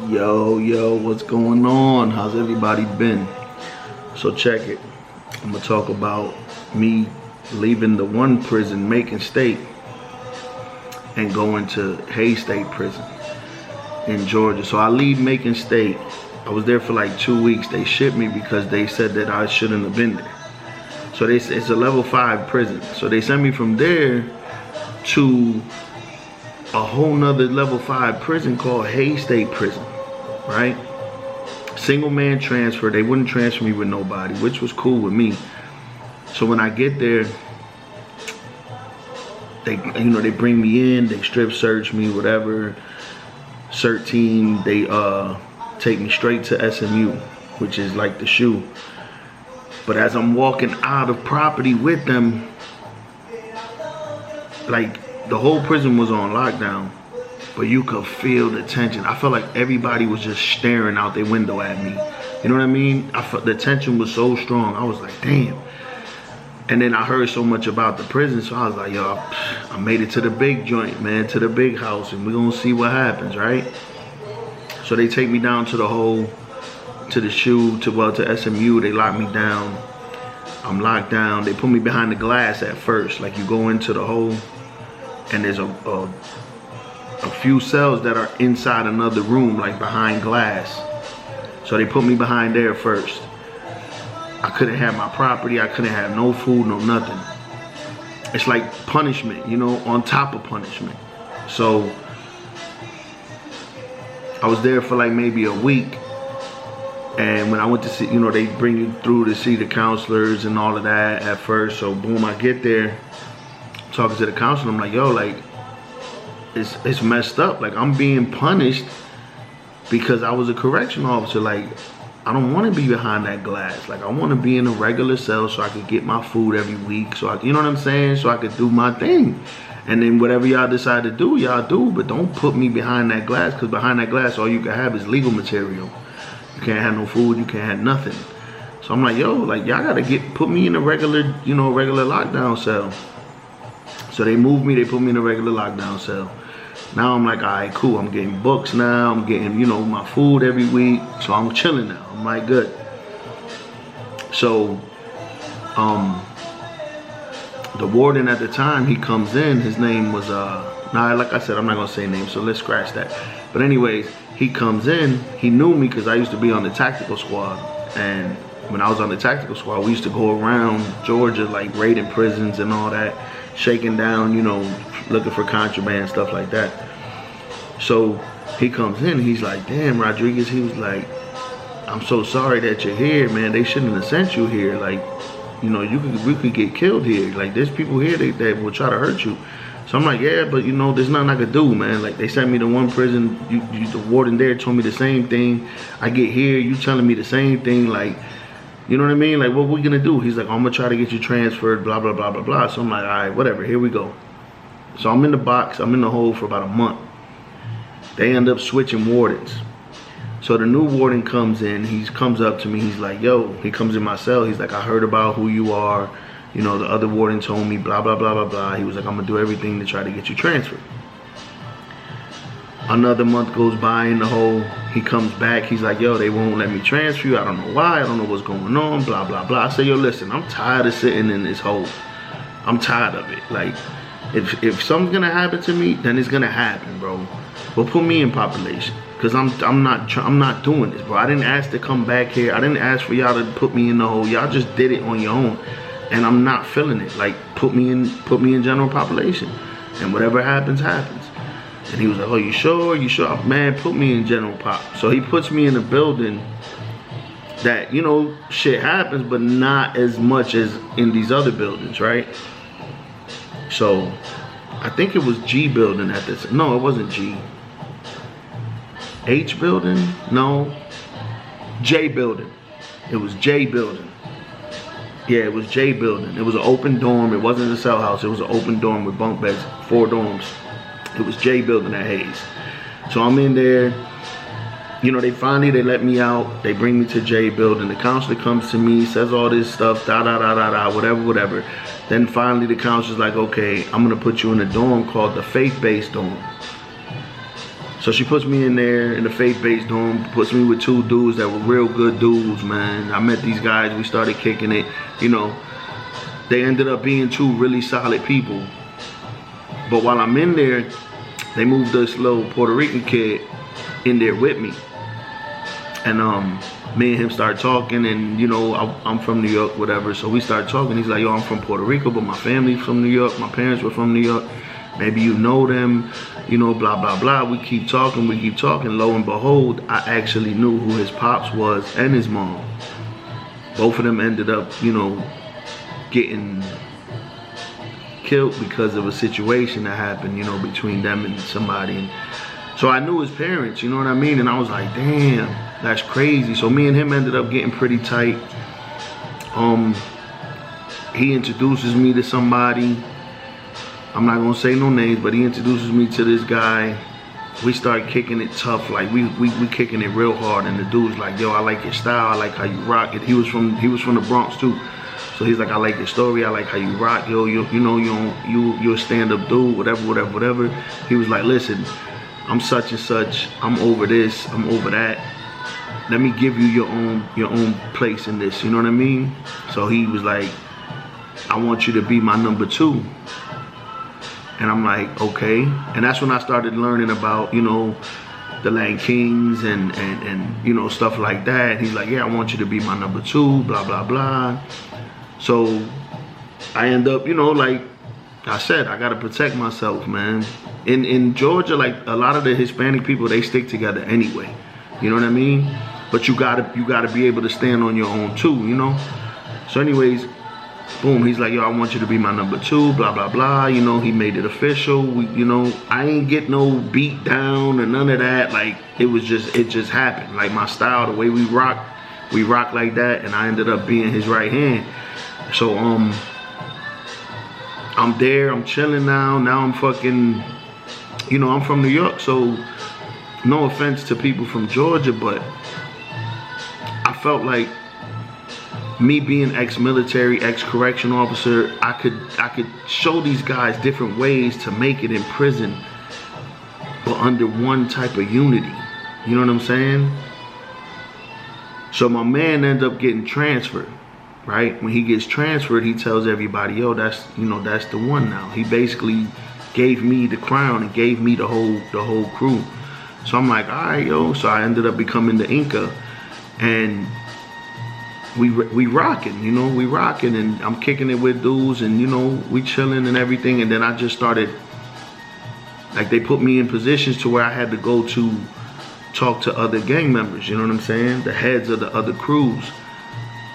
Yo, what's going on? How's everybody been? So check it. I'm gonna talk about me leaving the one prison, Macon State, and going to Hays State Prison in Georgia. So I leave Macon State. I was there for like 2 weeks. They shipped me because they said that I shouldn't have been there. So it's a level 5 prison. So they sent me from there to a whole nother level 5 prison called Hays State Prison, right? Single man transfer. They wouldn't transfer me with nobody, which was cool with me. So when I get there, they bring me in, they strip search me, whatever. CERT team, they take me straight to SMU, which is like the shoe. But as I'm walking out of property with them, like the whole prison was on lockdown, but you could feel the tension. I felt like everybody was just staring out their window at me. You know what I mean? I felt the tension was so strong. I was like, damn. And then I heard so much about the prison, so I was like, yo, I made it to the big joint, man, to the big house, and we're gonna see what happens, right? So they take me down to the hole, to the shoe, to SMU. They lock me down. I'm locked down. They put me behind the glass at first. Like, you go into the hole, and there's a few cells that are inside another room, like behind glass. So they put me behind there first. I couldn't have my property. I couldn't have no food, no nothing. It's like punishment, you know, on top of punishment. So I was there for like maybe a week. And when I went to see, you know, they bring you through to see the counselors and all of that at first. So boom, I get there, talking to the counselor. I'm like, yo, like, it's messed up. Like, I'm being punished because I was a correction officer. Like, I don't want to be behind that glass. Like, I want to be in a regular cell so I could get my food every week. So you know what I'm saying? So I could do my thing. And then whatever y'all decide to do, y'all do. But don't put me behind that glass, because behind that glass, all you can have is legal material. You can't have no food. You can't have nothing. So I'm like, yo, like, y'all got to put me in a regular, regular lockdown cell. So they moved me. They put me in a regular lockdown cell. Now I'm like, all right, cool. I'm getting books now. I'm getting, my food every week. So I'm chilling now. I'm like, good. So, the warden at the time, he comes in. His name was, like I said, I'm not going to say names, so let's scratch that. But anyways, he comes in. He knew me because I used to be on the tactical squad. And when I was on the tactical squad, we used to go around Georgia, like raiding prisons and all that, shaking down, looking for contraband, stuff like that. So he comes in, he's like, damn, Rodriguez, he was like, I'm so sorry that you're here, man. They shouldn't have sent you here. Like, we could get killed here. Like, there's people here that will try to hurt you. So I'm like, yeah, but there's nothing I could do, man. Like, they sent me to one prison. The warden there told me the same thing. I get here, you telling me the same thing. Like, you know what I mean? Like, what we gonna do? He's like, I'm gonna try to get you transferred, blah, blah, blah, blah, blah. So I'm like, all right, whatever, here we go. So I'm in the box, I'm in the hole for about a month. They end up switching wardens. So the new warden comes in, he comes up to me, he's like, yo, he comes in my cell, he's like, I heard about who you are. The other warden told me, blah, blah, blah, blah, blah. He was like, I'm gonna do everything to try to get you transferred. Another month goes by in the hole. He comes back. He's like, yo, they won't let me transfer you. I don't know why. I don't know what's going on. Blah, blah, blah. I say, yo, listen, I'm tired of sitting in this hole. I'm tired of it. Like, if something's going to happen to me, then it's going to happen, bro. But put me in population. Because I'm not doing this, bro. I didn't ask to come back here. I didn't ask for y'all to put me in the hole. Y'all just did it on your own. And I'm not feeling it. Like, put me in general population. And whatever happens, happens. And he was like, oh, you sure? You sure? Man, put me in general pop. So he puts me in a building that, shit happens, but not as much as in these other buildings, right? So I think it was G building at this. No, it wasn't G. H building? No. J building. It was J building. Yeah, it was J building. It was an open dorm. It wasn't a cell house. It was an open dorm with bunk beds, 4 dorms. It was J building at Hays. So I'm in there. They let me out. They bring me to J building. The counselor comes to me, says all this stuff, whatever. Then finally the counselor's like, okay, I'm gonna put you in a dorm called the faith-based dorm. So she puts me in there in the faith-based dorm, puts me with 2 dudes that were real good dudes, man. I met these guys, we started kicking it, you know. They ended up being 2 really solid people. But while I'm in there, they moved this little Puerto Rican kid in there with me. And me and him started talking, and you know, I'm from New York, whatever. So we started talking. He's like, yo, I'm from Puerto Rico, but my family's from New York. My parents were from New York. Maybe you know them, you know, blah, blah, blah. We keep talking. Lo and behold, I actually knew who his pops was and his mom. Both of them ended up, you know, getting killed because of a situation that happened, you know, between them and somebody. And so I knew his parents, you know what I mean? And I was like, damn, that's crazy. So me and him ended up getting pretty tight. He introduces me to somebody. I'm not gonna say no names, but he introduces me to this guy. We start kicking it tough, like we kicking it real hard. And the dude's like, yo, I like your style, I like how you rock it. He was from the Bronx too. So he's like, I like your story, I like how you rock, yo, you know, you're a stand-up dude, whatever. He was like, listen, I'm such and such, I'm over this, I'm over that. Let me give you your own place in this, you know what I mean? So he was like, I want you to be my number 2. And I'm like, okay. And that's when I started learning about, you know, the Lang Kings and you know, stuff like that. And he's like, yeah, I want you to be my number 2, blah, blah, blah. So I end up, you know, like I said, I gotta protect myself, man. In Georgia, like a lot of the Hispanic people, they stick together anyway. You know what I mean? But you gotta be able to stand on your own too, you know? So anyways, boom, he's like, yo, I want you to be my number 2, blah, blah, blah. You know, he made it official. You know, I ain't get no beat down or none of that. Like, it just happened. Like my style, the way we rock like that, and I ended up being his right hand. So, I'm there, I'm chilling now. Now I'm fucking, you know, I'm from New York, so no offense to people from Georgia, but I felt like me being ex-military, ex-correction officer, I could show these guys different ways to make it in prison, but under one type of unity. You know what I'm saying? So my man ended up getting transferred, right? When he gets transferred, he tells everybody, yo, that's the one now. He basically gave me the crown and gave me the whole crew. So I'm like, all right, yo. So I ended up becoming the Inca, and we rocking, you know, and I'm kicking it with dudes, and you know, we chilling and everything. And then I just started, like, they put me in positions to where I had to go to talk to other gang members, you know what I'm saying, the heads of the other crews.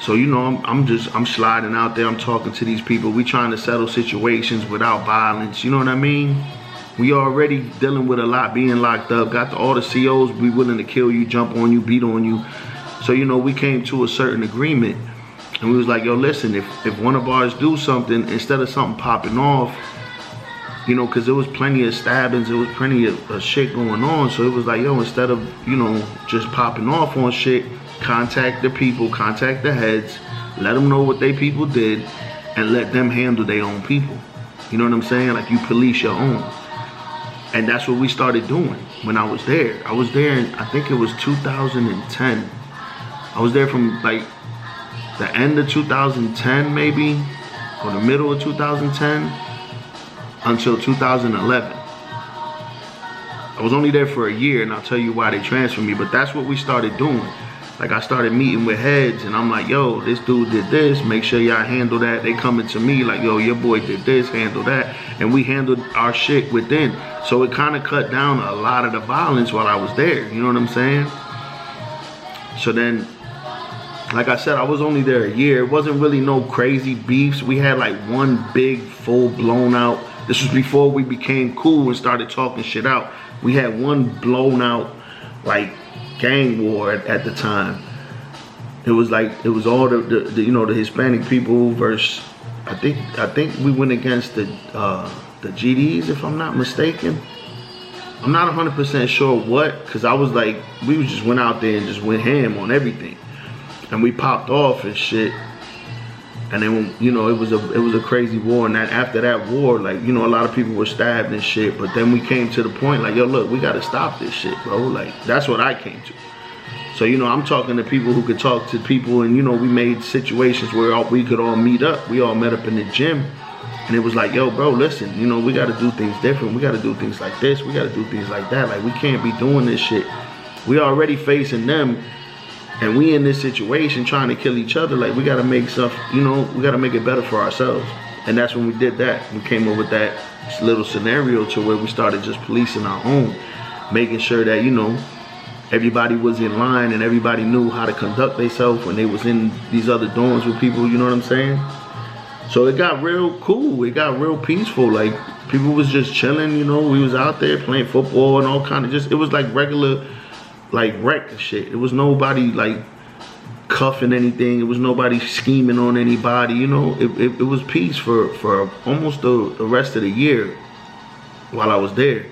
So you know, I'm sliding out there, I'm talking to these people, we trying to settle situations without violence, you know what I mean? We already dealing with a lot, being locked up, got all the COs be willing to kill you, jump on you, beat on you. So, you know, we came to a certain agreement, and we was like, yo, listen, if one of ours do something, instead of something popping off, you know, because there was plenty of stabbings, there was plenty of shit going on. So it was like, yo, instead of, you know, just popping off on shit, contact the people, contact the heads, let them know what they people did, and let them handle their own people. You know what I'm saying? Like, you police your own. And that's what we started doing when I was there. I was there in, I think it was 2010. I was there from like the end of 2010 maybe, or the middle of 2010 until 2011. I was only there for a year, and I'll tell you why they transferred me, but that's what we started doing. Like, I started meeting with heads, and I'm like, yo, this dude did this, make sure y'all handle that. They coming to me like, yo, your boy did this, handle that. And we handled our shit within. So it kind of cut down a lot of the violence while I was there, you know what I'm saying? So then, like I said, I was only there a year. It wasn't really no crazy beefs. We had like one big, full blown out, this was before we became cool and started talking shit out. We had one blown out, like, gang war at the time. It was like, it was all the you know, the Hispanic people versus, I think we went against the GDs, if I'm not mistaken. I'm not 100% sure what, because I was like, we just went out there and just went ham on everything. And we popped off and shit. And then, you know, it was a crazy war. And that after that war, like, you know, a lot of people were stabbed and shit. But then we came to the point like, yo, look, we got to stop this shit, bro. Like, that's what I came to. So, you know, I'm talking to people who could talk to people, and, you know, we made situations where we could all meet up. We all met up in the gym, and it was like, yo, bro, listen, you know, we got to do things different. We got to do things like this. We got to do things like that. Like, we can't be doing this shit. We already facing them, and we in this situation trying to kill each other. Like, we got to make stuff, you know, we got to make it better for ourselves. And that's when we did that. We came up with that little scenario to where we started just policing our home, making sure that, you know, everybody was in line and everybody knew how to conduct themselves when they was in these other dorms with people, you know what I'm saying? So it got real cool. It got real peaceful. Like, people was just chilling, you know. We was out there playing football and all kind of just, it was like regular, like rec shit. It was nobody like cuffing anything. It was nobody scheming on anybody, you know. It was peace for almost the rest of the year while I was there.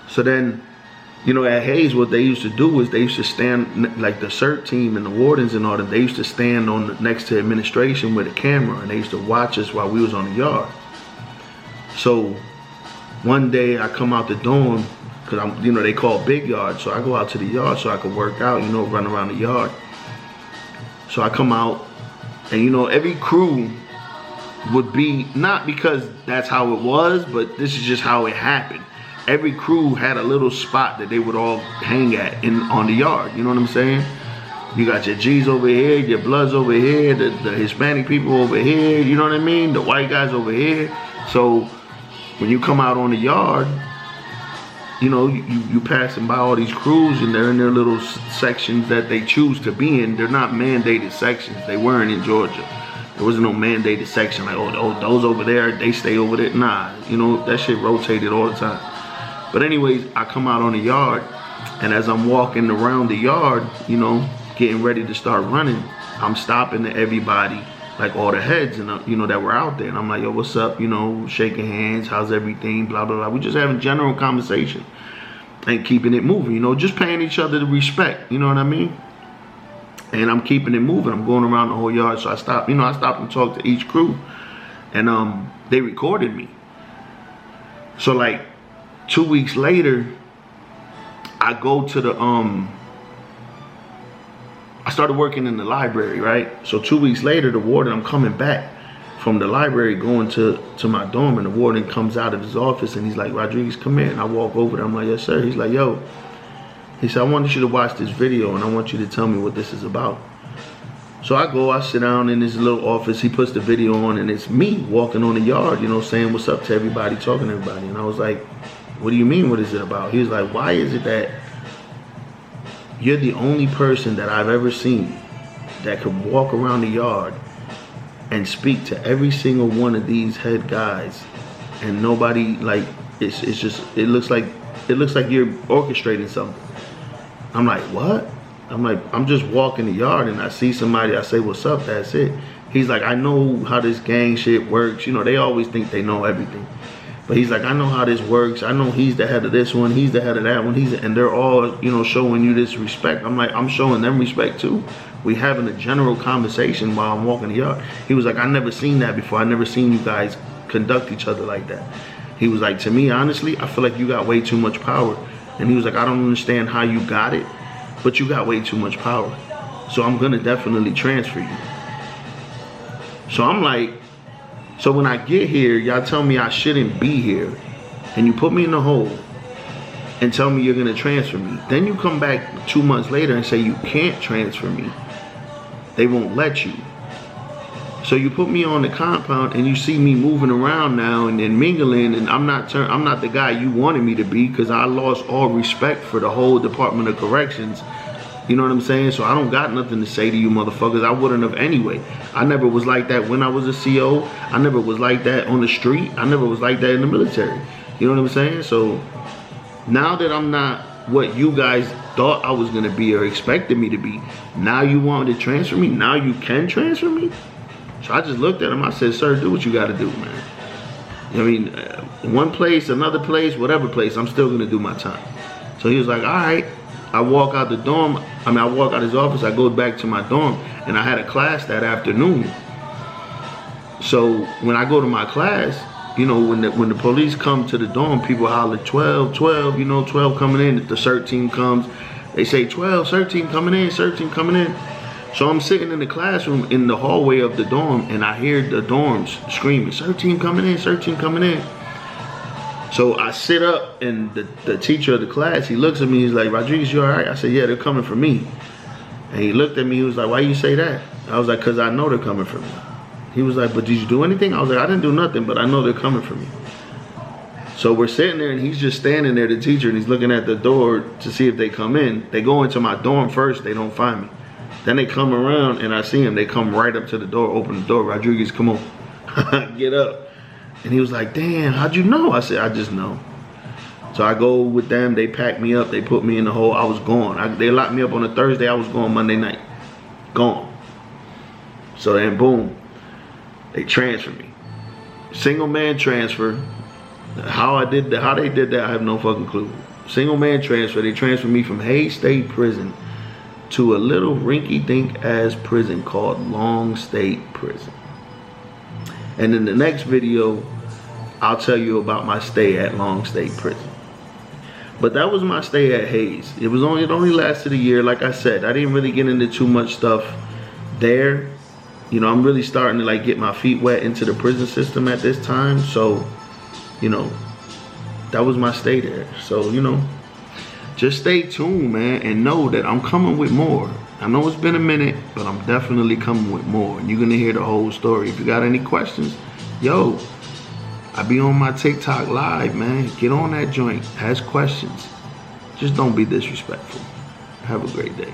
So then, you know, at Hayes, what they used to do is they used to stand, like the CERT team and the wardens and all that, they used to stand on next to administration with a camera, and they used to watch us while we was on the yard. So one day I come out the dorm, because I'm, you know, they call big yard, so I go out to the yard so I could work out, you know, run around the yard. So I come out, and, you know, every crew would be, not because that's how it was, but this is just how it happened. Every crew had a little spot that they would all hang at on the yard. You know what I'm saying? You got your G's over here, your Bloods over here, the Hispanic people over here, you know what I mean? The white guys over here. So when you come out on the yard, you know, you passing by all these crews, and they're in their little sections that they choose to be in. They're not mandated sections. They weren't in Georgia. There wasn't no mandated section like, oh, those over there, they stay over there. Nah, you know, that shit rotated all the time. But anyways, I come out on the yard, and as I'm walking around the yard, you know, getting ready to start running, I'm stopping to everybody, like all the heads, and you know, that were out there. And I'm like, yo, what's up? You know, shaking hands, how's everything, blah, blah, blah. We just having general conversation and keeping it moving, you know, just paying each other the respect, you know what I mean? And I'm keeping it moving. I'm going around the whole yard. So I stopped, you know, I stopped and talked to each crew, and they recorded me. So like 2 weeks later, I go to the, I started working in the library, right? So 2 weeks later, the warden, I'm coming back from the library going to my dorm, and the warden comes out of his office and he's like, Rodriguez, come in. And I walk over there, I'm like, yes, sir. He's like, yo, he said, I want you to watch this video and I want you to tell me what this is about. So I go, I sit down in his little office, he puts the video on, and it's me walking on the yard, you know, saying what's up to everybody, talking to everybody. And I was like, what do you mean, what is it about? He was like, why is it that you're the only person that I've ever seen that could walk around the yard and speak to every single one of these head guys, and nobody, like, it's just, it looks like you're orchestrating something. I'm like, what? I'm like, I'm just walking the yard and I see somebody, I say, what's up, that's it. He's like, I know how this gang shit works. You know, they always think they know everything. But he's like, I know how this works. I know he's the head of this one, he's the head of that one, and they're all, you know, showing you this respect. I'm like, I'm showing them respect too. We having a general conversation while I'm walking the yard. He was like, I never seen that before. I never seen you guys conduct each other like that. He was like, to me, honestly, I feel like you got way too much power. And he was like, I don't understand how you got it, but you got way too much power. So I'm gonna definitely transfer you. So I'm like, so when I get here, y'all tell me I shouldn't be here, and you put me in the hole and tell me you're gonna transfer me. Then you come back 2 months later and say you can't transfer me. They won't let you. So you put me on the compound and you see me moving around now and mingling, and I'm not the guy you wanted me to be, because I lost all respect for the whole Department of Corrections. You know what I'm saying? So I don't got nothing to say to you motherfuckers. I wouldn't have anyway. I never was like that when I was a CO. I never was like that on the street. I never was like that in the military. You know what I'm saying? So now that I'm not what you guys thought I was gonna be or expected me to be, now you want to transfer me? Now you can transfer me? So I just looked at him. I said, sir, do what you gotta do, man. I mean, one place, another place, whatever place, I'm still gonna do my time. So he was like, all right. I walk out the dorm, I walk out his office, I go back to my dorm, and I had a class that afternoon. So when I go to my class, you know, when the police come to the dorm, people holler 12, 12, you know, 12 coming in. If the CERT team comes, they say 12, CERT team coming in, CERT team coming in. So I'm sitting in the classroom in the hallway of the dorm, and I hear the dorms screaming, CERT team coming in, CERT team coming in. So I sit up, and the teacher of the class, he looks at me, he's like, Rodriguez, you all right? I said, yeah, they're coming for me. And he looked at me, he was like, why you say that? I was like, because I know they're coming for me. He was like, but did you do anything? I was like, I didn't do nothing, but I know they're coming for me. So we're sitting there, and he's just standing there, the teacher, and he's looking at the door to see if they come in. They go into my dorm first, they don't find me. Then they come around, and I see him. They come right up to the door, open the door. Rodriguez, come on, get up. And he was like, damn, how'd you know? I said, I just know. So I go with them, they pack me up, they put me in the hole. I was gone. They locked me up on a Thursday, I was gone Monday night. Gone. So then boom, they transferred me. Single man transfer. How they did that, I have no fucking clue. Single man transfer, they transferred me from Hayes State Prison to a little rinky-dink ass prison called Long State Prison. And in the next video, I'll tell you about my stay at Long State Prison. But that was my stay at Hayes. It only lasted a year. Like I said, I didn't really get into too much stuff there. You know, I'm really starting to like get my feet wet into the prison system at this time. So, you know, that was my stay there. So, you know, just stay tuned, man, and know that I'm coming with more. I know it's been a minute, but I'm definitely coming with more. And you're gonna hear the whole story. If you got any questions, yo, I be on my TikTok live, man. Get on that joint, ask questions. Just don't be disrespectful. Have a great day.